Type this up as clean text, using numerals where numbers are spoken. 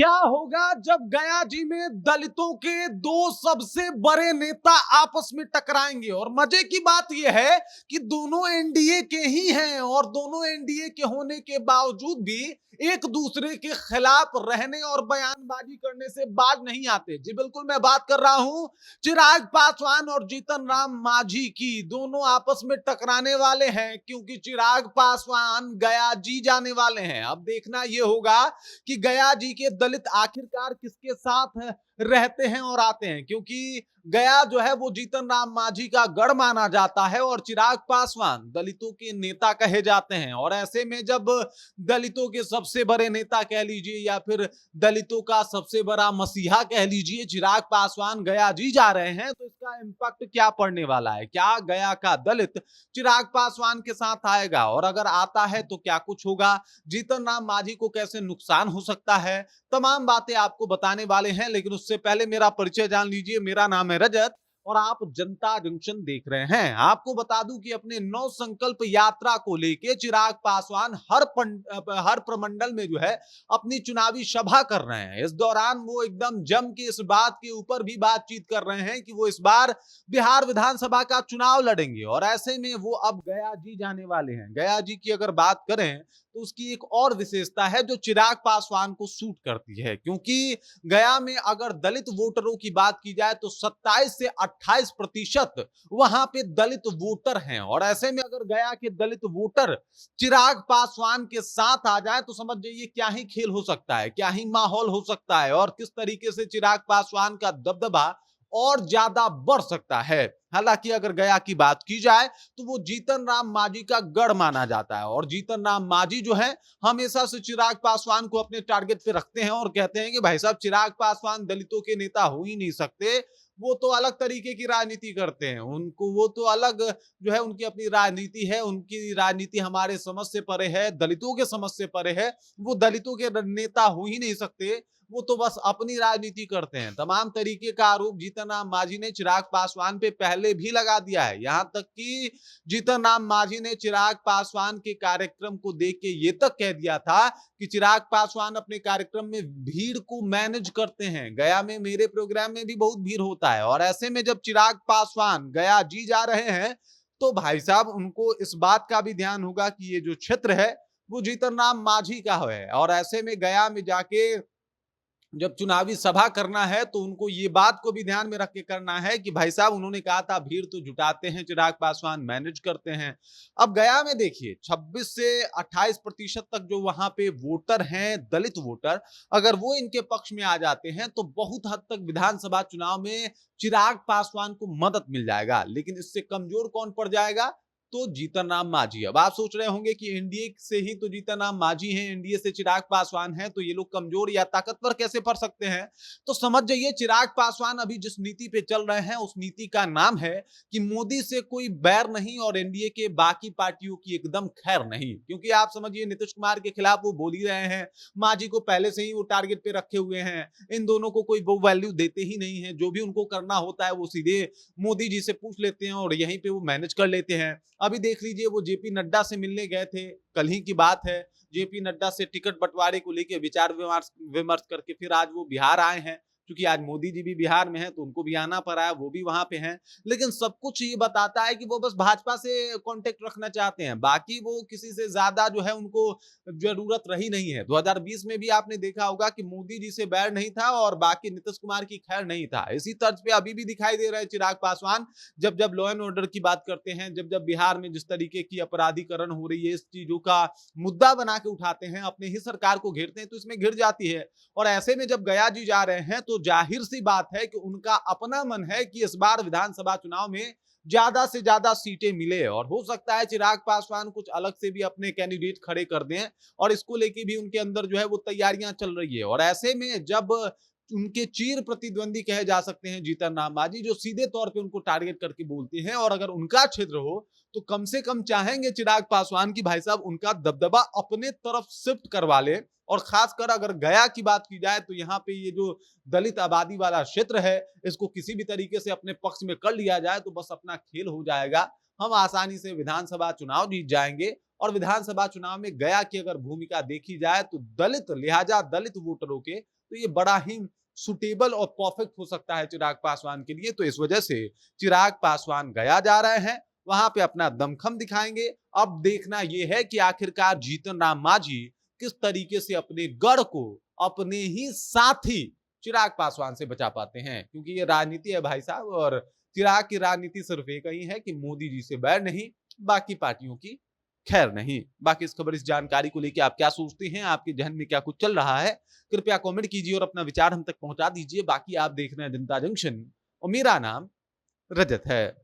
क्या होगा जब गया जी में दलितों के दो सबसे बड़े नेता आपस में टकराएंगे। और मजे की बात यह है कि दोनों एनडीए के ही हैं और दोनों एनडीए के होने के बावजूद भी एक दूसरे के खिलाफ रहने और बयानबाजी करने से बाज नहीं आते। जी बिल्कुल, मैं बात कर रहा हूं चिराग पासवान और जीतन राम मांझी की। दोनों आपस में टकराने वाले हैं क्योंकि चिराग पासवान गया जी जाने वाले हैं। अब देखना यह होगा कि गया जी के दलित आखिरकार किसके साथ रहते हैं और आते हैं, क्योंकि गया जो है वो जीतन राम मांझी का गढ़ माना जाता है और चिराग पासवान दलितों के नेता कहे जाते हैं। और ऐसे में जब दलितों के सबसे बड़े नेता कह लीजिए या फिर दलितों का सबसे बड़ा मसीहा कह लीजिए चिराग पासवान गया जी जा रहे हैं, तो इसका इंपैक्ट क्या पड़ने वाला है? क्या गया का दलित चिराग पासवान के साथ आएगा और अगर आता है तो क्या कुछ होगा? जीतन राम मांझी को कैसे नुकसान हो सकता है? तमाम बातें आपको बताने वाले हैं, लेकिन उससे पहले मेरा परिचय जान लीजिए। मेरा नाम है रजत और आप जनता जंक्शन देख रहे हैं। आपको बता दूं कि अपने 9 संकल्प यात्रा को लेके चिराग पासवान हर प्रमंडल में जो है अपनी चुनावी सभा कर रहे हैं। इस दौरान वो एकदम जम के इस बात के ऊपर भी बातचीत कर रहे हैं कि वो इस बार बिहार विधानसभा का चुनाव लड़ेंगे। और ऐसे में वो अब गया जी जाने वाले हैं। गया जी की अगर बात करें तो उसकी एक और विशेषता है जो चिराग पासवान को सूट करती है, क्योंकि गया में अगर दलित वोटरों की बात की जाए तो 27 से 28% वहां पे दलित वोटर हैं। और ऐसे में अगर गया के दलित वोटर चिराग पासवान के साथ आ जाए तो समझ जाइए क्या ही खेल हो सकता है, क्या ही माहौल हो सकता है और किस तरीके से चिराग पासवान का दबदबा और ज्यादा बढ़ सकता है। हालांकि अगर गया की बात की जाए तो वो जीतन राम मांझी का गढ़ माना जाता है और जीतन राम मांझी जो है हमेशा से चिराग पासवान को अपने टारगेट पे रखते हैं और कहते हैं कि भाई साहब चिराग पासवान दलितों के नेता हो ही नहीं सकते, वो तो अलग तरीके की राजनीति करते हैं। उनको वो तो अलग जो है उनकी अपनी राजनीति है, उनकी राजनीति हमारे समझ से परे है, दलितों के समझ से परे है। वो दलितों के नेता हो ही नहीं सकते, वो तो बस अपनी राजनीति करते हैं। तमाम तरीके का आरोप जीतन राम मांझी ने चिराग पासवान पे पहले भी लगा दिया है। यहां तक कि जीतन राम मांझी ने चिराग पासवान के कार्यक्रम को देख के ये तक कह दिया था कि चिराग पासवान अपने कार्यक्रम में भीड़ को मैनेज करते हैं। गया में मेरे प्रोग्राम में भी बहुत भीड़ होता है और ऐसे में जब चिराग पासवान गया जी जा रहे हैं तो भाई साहब उनको इस बात का भी ध्यान होगा कि ये जो क्षेत्र है वो जीतन राम मांझी का है। और ऐसे में गया में जाके जब चुनावी सभा करना है तो उनको ये बात को भी ध्यान में रख के करना है कि भाई साहब उन्होंने कहा था भीड़ तो जुटाते हैं चिराग पासवान, मैनेज करते हैं। अब गया में देखिए 26 से 28% तक जो वहां पे वोटर हैं दलित वोटर, अगर वो इनके पक्ष में आ जाते हैं तो बहुत हद तक विधानसभा चुनाव में चिराग पासवान को मदद मिल जाएगा। लेकिन इससे कमजोर कौन पड़ जाएगा? तो जीतन राम मांझी। अब आप सोच रहे होंगे कि एनडीए से ही तो जीतन राम मांझी हैं, एनडीए से चिराग पासवान हैं, तो ये लोग कमजोर या ताकतवर कैसे पड़ सकते हैं? तो समझ जाइए चिराग पासवान अभी जिस नीति पे चल रहे हैं उस नीति का नाम है कि मोदी से कोई बैर नहीं और एनडीए के बाकी पार्टियों की एकदम खैर नहीं। क्योंकि आप समझिए नीतीश कुमार के खिलाफ वो बोल ही रहे हैं, मांझी को पहले से ही वो टारगेट पे रखे हुए हैं, इन दोनों को कोई वो वैल्यू देते ही नहीं है। जो भी उनको करना होता है वो सीधे मोदी जी से पूछ लेते हैं और यहीं पे वो मैनेज कर लेते हैं। अभी देख लीजिए वो जेपी नड्डा से मिलने गए थे, कल ही की बात है। जेपी नड्डा से टिकट बंटवारे को लेकर विचार विमर्श विमर्श करके फिर आज वो बिहार आए हैं, क्योंकि आज मोदी जी भी बिहार में है तो उनको भी आना पड़ा है, वो भी वहां पे हैं। लेकिन सब कुछ ये बताता है कि वो बस भाजपा से कांटेक्ट रखना चाहते हैं, बाकी वो किसी से ज्यादा जो है उनको जरूरत रही नहीं है। 2020 में भी आपने देखा होगा कि मोदी जी से बैर नहीं था और बाकी नीतीश कुमार की खैर नहीं था। इसी तर्ज पे अभी भी दिखाई दे रहा है चिराग पासवान जब जब लॉ एंड ऑर्डर की बात करते हैं, जब जब बिहार में जिस तरीके की अपराधीकरण हो रही है इस चीजों का मुद्दा बना के उठाते हैं, अपने ही सरकार को घेरते हैं तो इसमें घिर जाती है। और ऐसे में जब गया जी जा रहे हैं तो जाहिर सी बात है कि उनका अपना मन है कि इस बार विधानसभा चुनाव में ज्यादा से ज्यादा सीटें मिले और हो सकता है चिराग पासवान कुछ अलग से भी अपने कैंडिडेट खड़े कर दें और इसको लेके भी उनके अंदर जो है वो तैयारियां चल रही है। और ऐसे में जब उनके चीर प्रतिद्वंदी कहे जा सकते हैं जीतन राम मांझी, जो सीधे तौर पे उनको टारगेट करके बोलते हैं और अगर उनका क्षेत्र हो तो कम से कम चाहेंगे चिराग पासवान की भाई साहब उनका दबदबा अपने तरफ शिफ्ट करवा ले। और खासकर अगर गया की बात की जाए तो यहाँ पे ये जो दलित आबादी वाला क्षेत्र है इसको किसी भी तरीके से अपने पक्ष में कर लिया जाए तो बस अपना खेल हो जाएगा, हम आसानी से विधानसभा चुनाव जीत जाएंगे। और विधानसभा चुनाव में गया की अगर भूमिका देखी जाए तो दलित लिहाजा दलित वोटरों के तो ये बड़ा ही सुटेबल और परफेक्ट हो सकता है चिराग पासवान के लिए। तो इस वजह से चिराग पासवान गया जा रहे हैं, वहां पे अपना दमखम दिखाएंगे। अब देखना यह है कि आखिरकार जीतन राम मांझी किस तरीके से अपने गढ़ को अपने ही साथी चिराग पासवान से बचा पाते हैं, क्योंकि ये राजनीति है भाई साहब, और चिराग की राजनीति सिर्फ एक ही है कि मोदी जी से बैर नहीं, बाकी पार्टियों की खैर नहीं। बाकी इस खबर, इस जानकारी को लेकर आप क्या सोचते हैं, आपके जहन में क्या कुछ चल रहा है, कृपया कमेंट कीजिए और अपना विचार हम तक पहुंचा दीजिए। बाकी आप देख रहे हैं जनता जंक्शन और मेरा नाम रजत है।